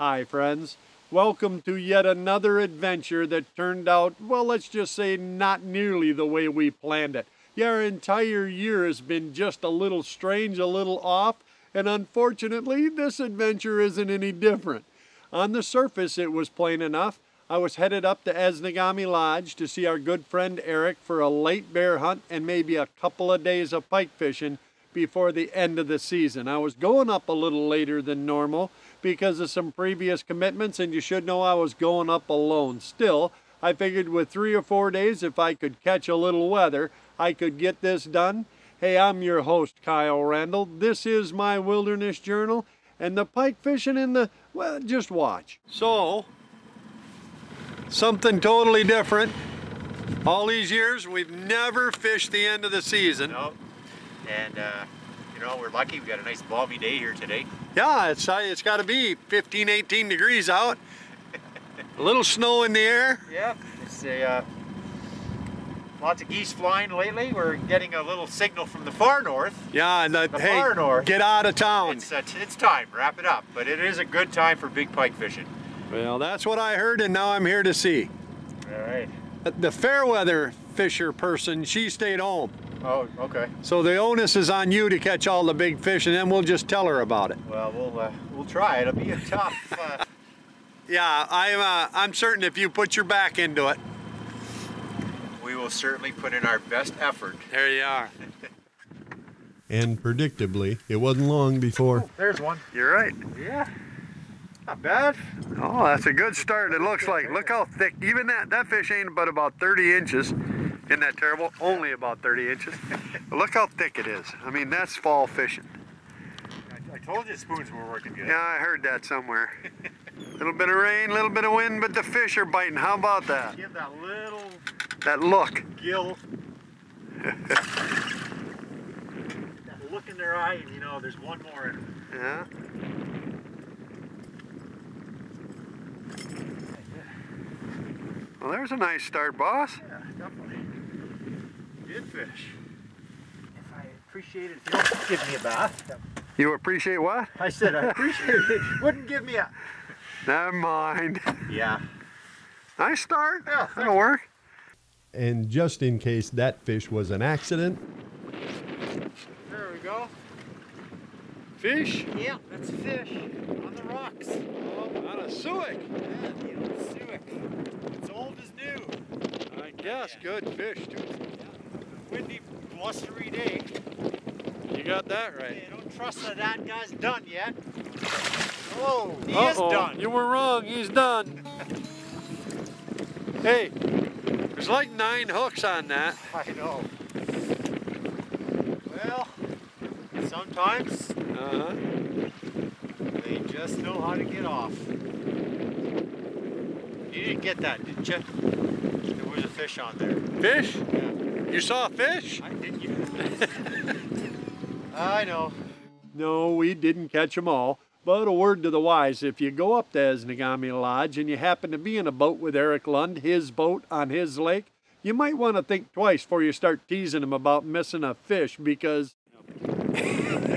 Hi friends, welcome to yet another adventure that turned out, well, let's just say not nearly the way we planned it. Yeah, our entire year has been just a little strange, a little off, and unfortunately this adventure isn't any different. On the surface it was plain enough. I was headed up to Esnagami Lodge to see our good friend Eric for a late bear hunt and maybe a couple of days of pike fishing before the end of the season. I was going up a little later than normal because of some previous commitments, and you should know I was going up alone. Still, I figured with 3 or 4 days, if I could catch a little weather, I could get this done. Hey, I'm your host, Kyle Randall. This is my Wilderness Journal, and the pike fishing in the, well, just watch. So, something totally different. All these years, we've never fished the end of the season. Nope. And you know, we're lucky. We got a nice balmy day here today. Yeah, it's got to be 15, 18 degrees out. A little snow in the air. Yep. It's lots of geese flying lately. We're getting a little signal from the far north. Yeah, and hey, far north. Get out of town. It's time. Wrap it up. But it is a good time for big pike fishing. Well, that's what I heard, and now I'm here to see. All right. The fair weather fisher person, she stayed home. Oh, okay. So the onus is on you to catch all the big fish, and then we'll just tell her about it. Well, we'll try. It'll be a tough. Yeah, I'm certain if you put your back into it. We will certainly put in our best effort. There you are. And predictably, it wasn't long before. Oh, there's one. You're right. Yeah. Not bad. Oh, that's a good start. It looks like. Look how thick. Even that fish ain't but about 30 inches. Isn't that terrible? Only about 30 inches. But look how thick it is. I mean, that's fall fishing. I told you spoons were working good. Yeah, I heard that somewhere. A little bit of rain, a little bit of wind, but the fish are biting. How about that? Give that little... That look. Gill. That look in their eye, and you know, there's one more in them. Yeah. Well, there's a nice start, boss. Yeah, definitely. Good fish. If I appreciate it, if you don't give me a bath. You appreciate what? I said I appreciate it. Wouldn't give me a... Never mind. Yeah. Nice start. Yeah, that'll work. And just in case that fish was an accident. There we go. Fish? Yeah, that's a fish on the rocks. Oh, on a suic. Yeah, the old suic. It's old as new. I guess. Good fish, too. Yeah. Windy, blustery day. You got that right. Hey, don't trust that guy's done yet. Oh, he Uh-oh. is done. You were wrong. He's done. Hey, there's like 9 hooks on that. I know. Well, sometimes they just know how to get off. You didn't get that, didn't you? There was a fish on there. Fish? Yeah. You saw a fish? Didn't you? I know. No, we didn't catch them all. But a word to the wise, if you go up to Esnagami Lodge and you happen to be in a boat with Eric Lund, his boat on his lake, you might want to think twice before you start teasing him about missing a fish because... Okay.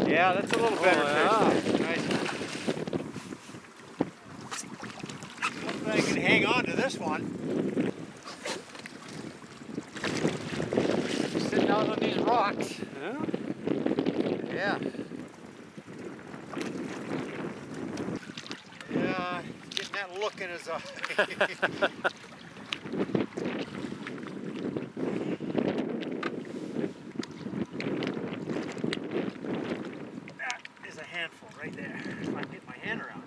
Yeah, that's a little better fish. Nice. Hopefully I can hang on to this one. Sitting out on these rocks. Yeah? Yeah. Yeah, getting that look in his eye. That is a handful right there. If I can get my hand around.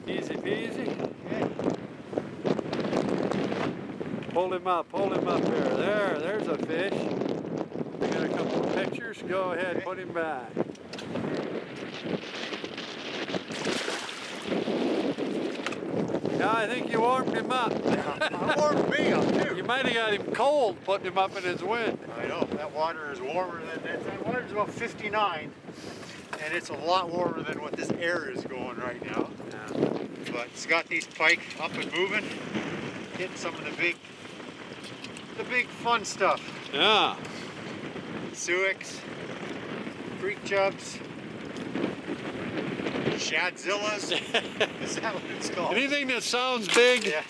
Easy peasy. Okay. Hold him up there. There's a fish. We got a couple of pictures. Go ahead, put him back. Yeah, I think you warmed him up. I warmed me up too. You might have got him cold putting him up in his wind. I know, that water is warmer than that water is about 59, and it's a lot warmer than what this air is going right now. Yeah. But it's got these pike up and moving, hitting some of the big fun stuff. Yeah. suics, creek chubs, shadzillas. Is that what it's called? Anything that sounds big, Yeah,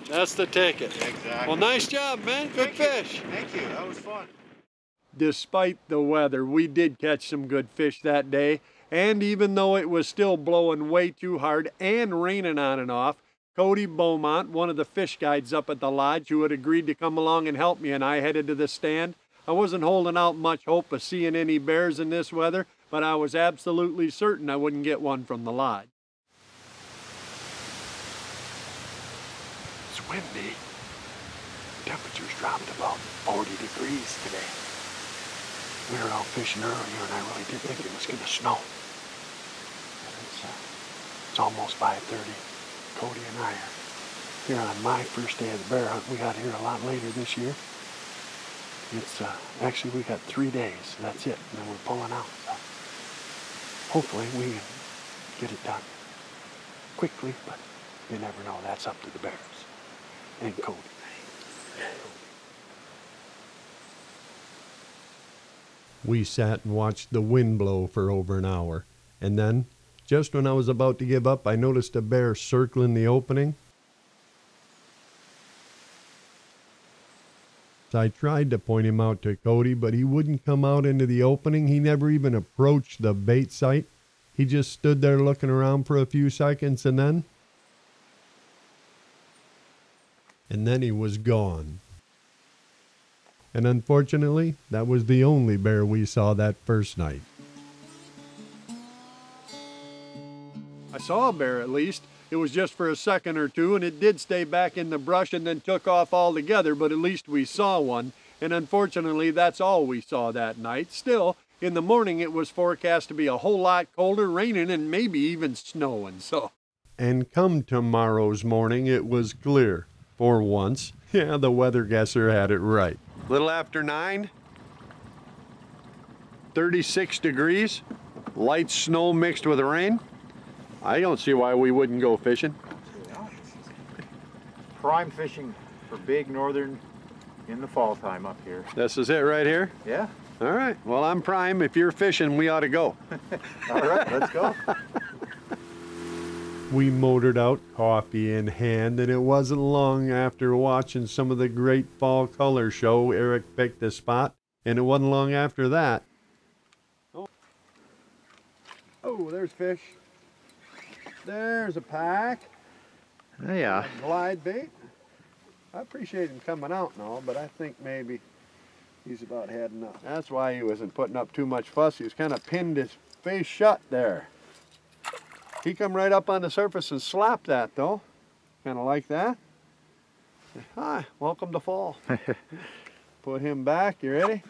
that's the ticket. exactly. Well, nice job, man. Good fish. Thank you. That was fun. Despite the weather, we did catch some good fish that day. And even though it was still blowing way too hard and raining on and off, Cody Beaumont, one of the fish guides up at the lodge who had agreed to come along and help me, and I headed to the stand. I wasn't holding out much hope of seeing any bears in this weather, but I was absolutely certain I wouldn't get one from the lodge. It's windy. Temperatures dropped about 40 degrees today. We were out fishing earlier and I really did think it was going to snow. It's almost 5:30. Cody and I are here on my first day of the bear hunt. We got here a lot later this year. It's actually we got 3 days. That's it, and then we're pulling out. So hopefully we can get it done quickly, but you never know. That's up to the bears and Cody. We sat and watched the wind blow for over an hour, and then, just when I was about to give up, I noticed a bear circling the opening. I tried to point him out to Cody, but he wouldn't come out into the opening. He never even approached the bait site. He just stood there looking around for a few seconds, and then he was gone. And unfortunately, that was the only bear we saw that first night. I saw a bear at least. It was just for a second or two, and it did stay back in the brush and then took off altogether, but at least we saw one. And unfortunately, that's all we saw that night. Still, in the morning it was forecast to be a whole lot colder, raining, and maybe even snowing, so. And come tomorrow's morning, it was clear. For once. Yeah, the weather guesser had it right. Little after 9, 36 degrees, light snow mixed with rain. I don't see why we wouldn't go fishing. Prime fishing for big northern in the fall time up here. This is it right here? Yeah. All right, well, I'm prime. If you're fishing, we ought to go. All right, let's go. We motored out, coffee in hand, and it wasn't long after watching some of the great fall color show Eric picked a spot, and it wasn't long after that. Oh, there's fish. There's a pack. Yeah. Glide bait. I appreciate him coming out and all, but I think maybe he's about heading up. That's why he wasn't putting up too much fuss. He was kind of pinned his face shut there. He come right up on the surface and slapped that though. Kind of like that. Hi, welcome to fall. Put him back, you ready?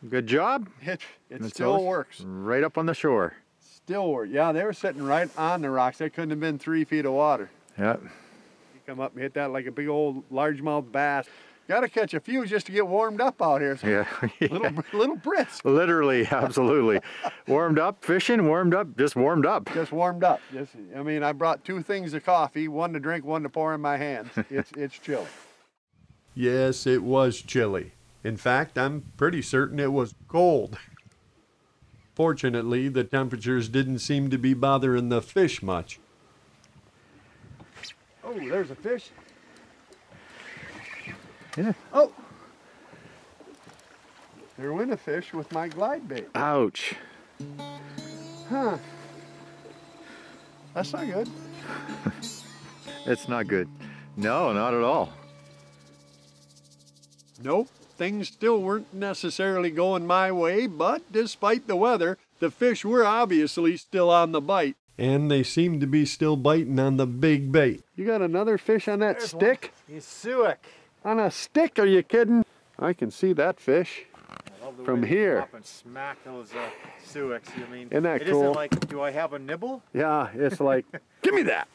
Good job. It still works. Right up on the shore. Still works. Yeah, they were sitting right on the rocks. They couldn't have been 3 feet of water. Yep. You come up and hit that like a big old largemouth bass. Got to catch a few just to get warmed up out here. So Yeah. little brisk. Literally, absolutely. Warmed up, fishing, warmed up, just warmed up. Just warmed up. I mean, I brought 2 things of coffee, one to drink, one to pour in my hands. It's chilly. Yes, it was chilly. In fact, I'm pretty certain it was cold. Fortunately, the temperatures didn't seem to be bothering the fish much. Oh, there's a fish. Yeah. Oh! There went a fish with my glide bait. Ouch. Huh. That's not good. It's not good. No, not at all. Nope. Things still weren't necessarily going my way, but despite the weather, the fish were obviously still on the bite. And they seemed to be still biting on the big bait. You got another fish on that stick? He's suic. On a stick? Are you kidding? I can see that fish from here. Up and smack those suics. I mean, Isn't that it cool? isn't like, do I have a nibble? Yeah, it's like, give me that.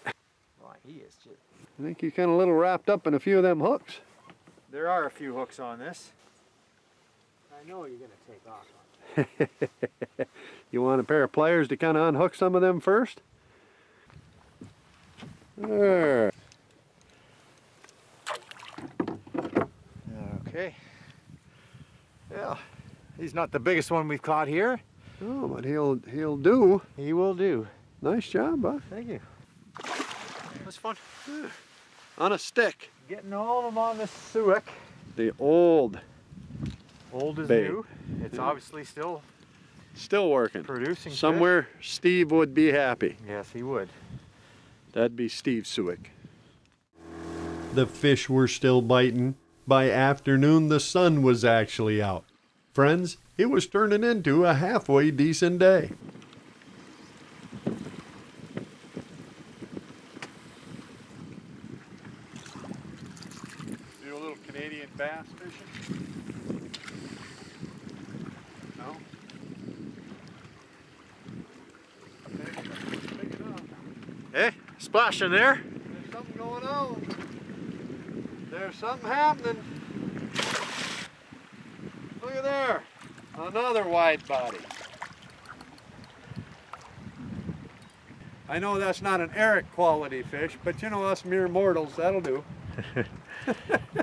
Oh, he is just. I think you're kind of a little wrapped up in a few of them hooks. There are a few hooks on this. I know you're going to take off on it. You want a pair of pliers to kind of unhook some of them first? There. Okay. Yeah, he's not the biggest one we've caught here. Oh, but he'll do. He will do. Nice job, bud. Thank you. That's fun. Yeah. On a stick. Getting all of them on this Suic. The old Old as bait. new. It's obviously still working. producing fish. Somewhere Steve would be happy. Yes, he would. That'd be Steve Suic. The fish were still biting. By afternoon, the sun was actually out. Friends, it was turning into a halfway decent day. Do a little Canadian bass fishing? No? Pick it up. Hey, splashing there. There's something going on. There's something happening. Look at there. Another wide body. I know that's not an Eric quality fish, but you know us mere mortals, that'll do.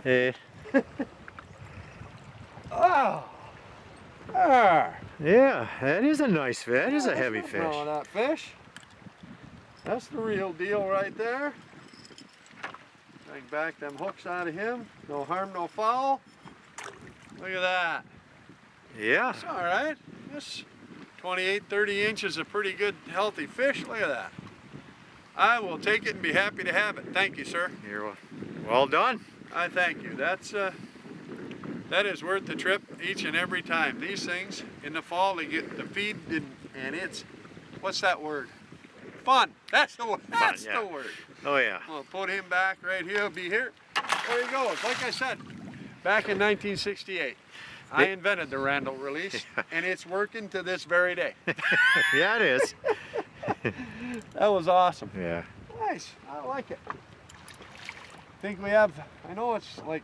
Hey. Oh! Ah! Yeah, that is a nice fish. That is a heavy Nothing fish. wrong with that fish. That's the real deal right there. Drag back them hooks out of him. No harm, no foul. Look at that. Yeah. It's all right. This 28, 30 inches of pretty good, healthy fish. Look at that. I will take it and be happy to have it. Thank you, sir. You're well done. I thank you. That is worth the trip each and every time. These things in the fall, they get the feed and it's, what's that word? Fun. That's the word. That's yeah. the word. Oh yeah. We'll put him back right here. He'll be here. There he goes. Like I said, back in 1968, I invented the Randall release, and it's working to this very day. Yeah, it is. That was awesome. Yeah. Nice. I like it. Think we have, I know it's like,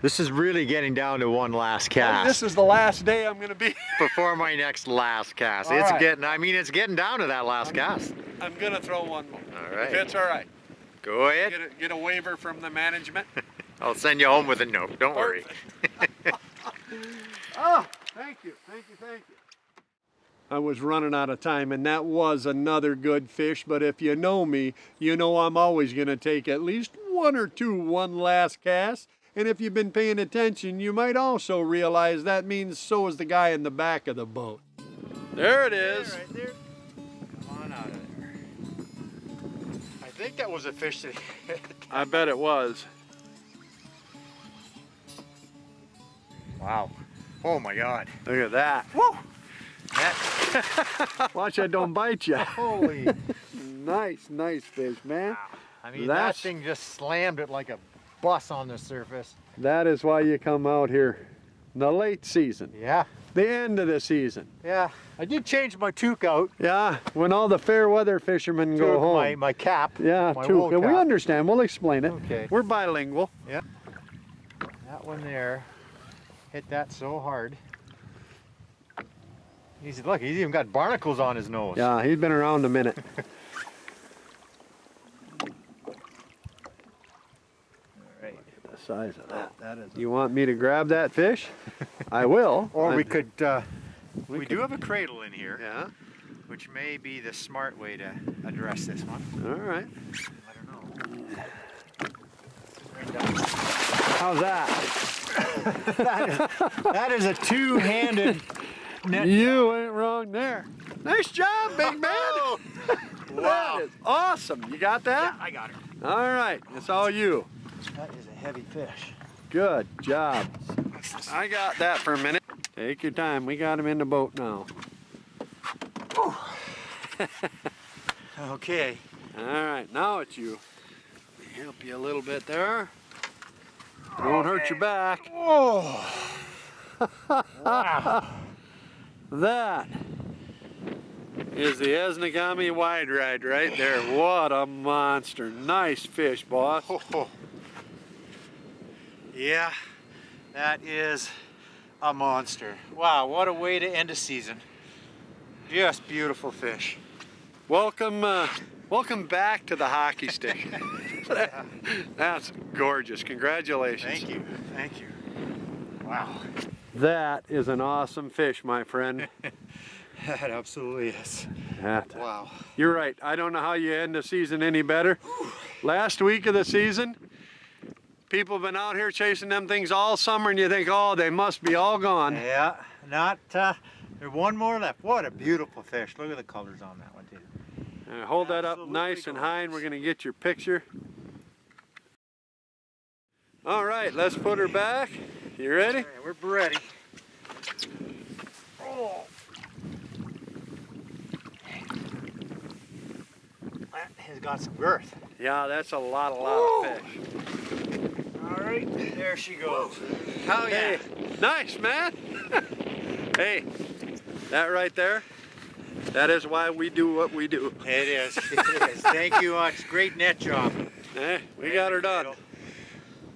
This is really getting down to one last well, cast. this is the last day I'm going to be. Before my next last cast. All It's right. getting, I mean, it's getting down to that last cast. I'm going to throw one more. All right. If it's all right. Go ahead. Get a waiver from the management. I'll send you home with a note. Don't worry. Oh, thank you, thank you, thank you. I was running out of time, and that was another good fish, but if you know me, you know I'm always going to take at least one or two one last cast. And if you've been paying attention, you might also realize that means so is the guy in the back of the boat. There it is. Right there. Come on out of there. I think that was a fish that I bet it was. Wow. Oh my God. Look at that. Woo! Watch I don't bite you. Holy. Nice, nice fish, man. Wow. I mean, That's- that thing just slammed it like a bus on the surface. That is why you come out here in the late season, Yeah. the end of the season. Yeah. I did change my toque out. Yeah, when all the fair weather fishermen go Took home. my cap. Yeah, my too. wool We cap. understand. We'll explain it. Okay. We're bilingual. Yeah. That one there hit that so hard. Look, he's even got barnacles on his nose. Yeah, he's been around a minute. Right. The size of that. That is. You want me to grab that fish? I will. Or we I'm- could. We could- do have a cradle in here, Yeah. which may be the smart way to address this one. All right. I don't know. How's that? That is a two-handed net. You ain't wrong there. Nice job, big man. Wow. That is awesome. You got that? I got it. All right. It's all you. That is a heavy fish. Good job. I got that for a minute. Take your time. We got him in the boat now. Okay. All right. Now it's you. Let me help you a little bit there. Don't hurt your back. Oh. Wow. That is the Esnagami Wide Ride right there. What a monster. Nice fish, boss. Oh. Yeah, that is a monster. Wow, what a way to end a season. Just beautiful fish. Welcome, welcome back to the hockey stick. That's gorgeous. Congratulations. Thank you, thank you. Wow. That is an awesome fish, my friend. That absolutely is. Wow. You're right. I don't know how you end the season any better. Last week of the season, people have been out here chasing them things all summer and you think, oh, they must be all gone. Yeah, there's one more left. What a beautiful fish. Look at the colors on that one too. Hold that up nice and high and we're gonna get your picture. All right, let's put her back. You ready? Right, we're ready. Oh. That has got some girth. Yeah, that's a lot of fish. All right, there she goes. Oh yeah. Hey, nice, man. Hey, that right there, that is why we do what we do. It is. It is. Thank you much. Great net job. Hey, we got her done.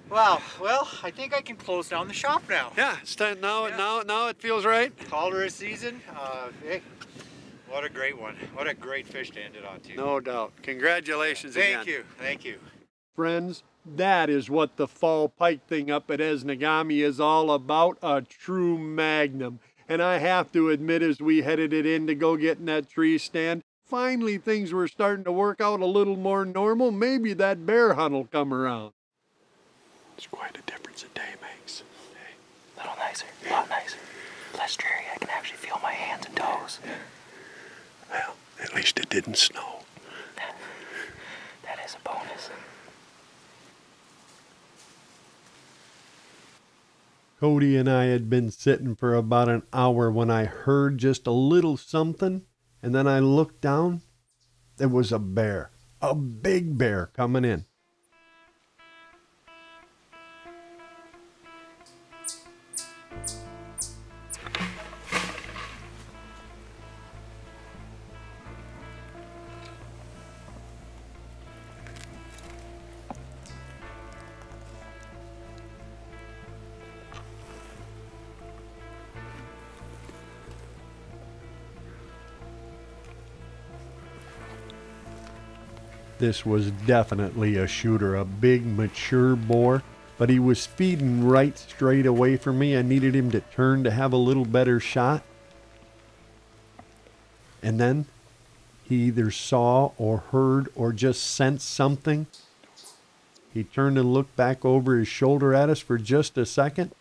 Wow. Well, I think I can close down the shop now. Yeah, it's time now. Yeah. Now it feels right. Called her a season. Hey, what a great one. What a great fish to end it on too. No doubt. Congratulations again. Thank you. Thank you. Friends, that is what the fall pike thing up at Esnagami is all about, a true magnum. And I have to admit, as we headed it in to go get in that tree stand, finally things were starting to work out a little more normal. Maybe that bear hunt will come around. It's quite a difference a day makes. A little nicer, a lot nicer. Less dreary, I can actually feel my hands and toes. Well, at least it didn't snow. That is a bonus. Cody and I had been sitting for about an hour when I heard just a little something, and then I looked down. There was a bear, a big bear coming in. This was definitely a shooter, a big mature boar, but he was feeding right straight away from me. I needed him to turn to have a little better shot. And then he either saw or heard or just sensed something. He turned and looked back over his shoulder at us for just a second.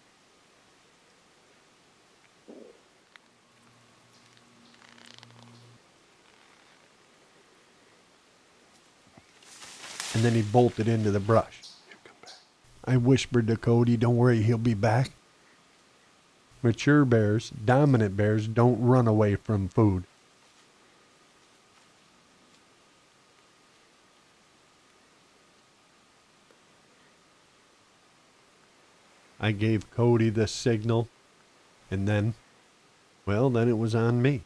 And then he bolted into the brush. I whispered to Cody, don't worry, he'll be back. Mature bears, dominant bears, don't run away from food. I gave Cody the signal, and then it was on me.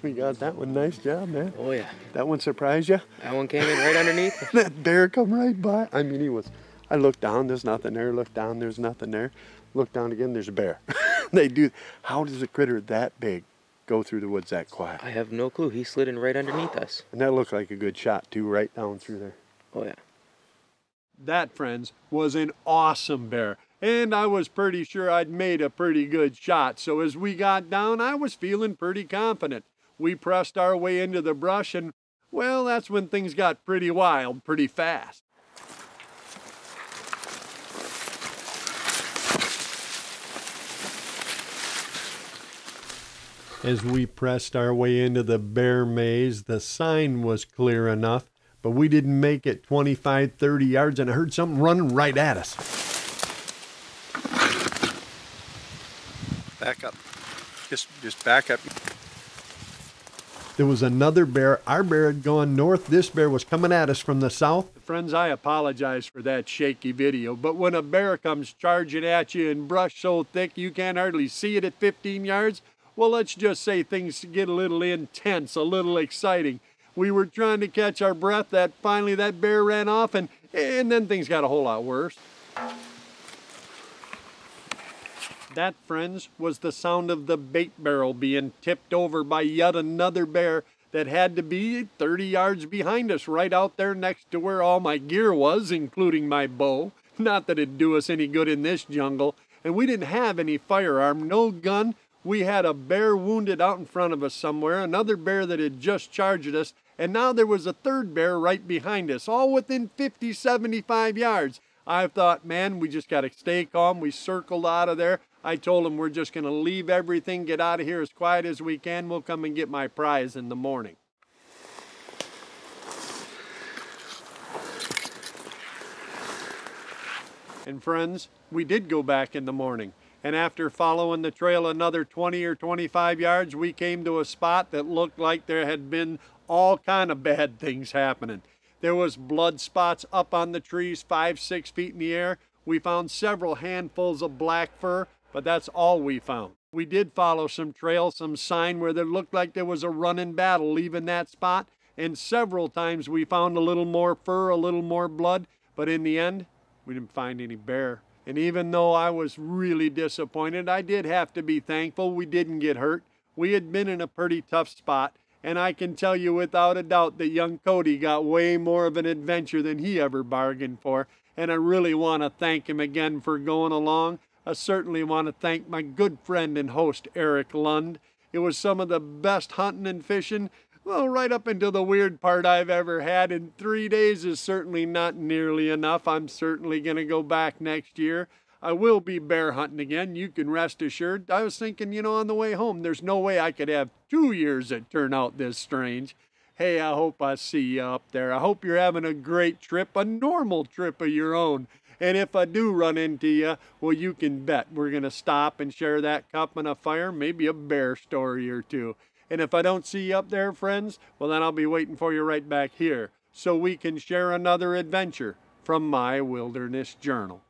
We got that one. Nice job, man. Oh yeah. That one surprised you? That one came in right underneath. That bear come right by. I mean, I looked down, there's nothing there. Looked down, there's nothing there. Look down again, there's a bear. They do. How does a critter that big go through the woods that quiet? I have no clue. He slid in right underneath us. And that looked like a good shot too, right down through there. Oh yeah. That, friends, was an awesome bear. And I was pretty sure I'd made a pretty good shot. So as we got down, I was feeling pretty confident. We pressed our way into the brush and, well, that's when things got pretty wild pretty fast. As we pressed our way into the bear maze, the sign was clear enough, but we didn't make it 25, 30 yards and I heard something running right at us. Back up. Just back up. There was another bear. Our bear had gone north. This bear was coming at us from the south. Friends, I apologize for that shaky video, but when a bear comes charging at you in brush so thick you can't hardly see it at 15 yards, well, let's just say things get a little intense, a little exciting. We were trying to catch our breath, that finally that bear ran off, and then things got a whole lot worse. That, friends, was the sound of the bait barrel being tipped over by yet another bear that had to be 30 yards behind us, right out there next to where all my gear was, including my bow. Not that it'd do us any good in this jungle. And we didn't have any firearm, no gun. We had a bear wounded out in front of us somewhere, another bear that had just charged us, and now there was a third bear right behind us, all within 50, 75 yards. I thought, man, we just got to stay calm. We circled out of there. I told him we're just going to leave everything, get out of here as quiet as we can. We'll come and get my prize in the morning. And friends, we did go back in the morning. And after following the trail another 20 or 25 yards, we came to a spot that looked like there had been all kind of bad things happening. There was blood spots up on the trees 5, 6 feet in the air. We found several handfuls of black fur, but that's all we found. We did follow some trail, some sign where there looked like there was a running battle leaving that spot, and several times we found a little more fur, a little more blood, but in the end, we didn't find any bear. And even though I was really disappointed, I did have to be thankful we didn't get hurt. We had been in a pretty tough spot, and I can tell you without a doubt that young Cody got way more of an adventure than he ever bargained for, and I really want to thank him again for going along. I certainly want to thank my good friend and host, Eric Lund. It was some of the best hunting and fishing, well, right up into the weird part I've ever had, and 3 days is certainly not nearly enough. I'm certainly going to go back next year. I will be bear hunting again, you can rest assured. I was thinking, you know, on the way home, there's no way I could have 2 years that turn out this strange. Hey, I hope I see you up there. I hope you're having a great trip, a normal trip of your own. And if I do run into you, well, you can bet we're going to stop and share that cup and a fire, maybe a bear story or two. And if I don't see you up there, friends, well, then I'll be waiting for you right back here so we can share another adventure from my Wilderness Journal.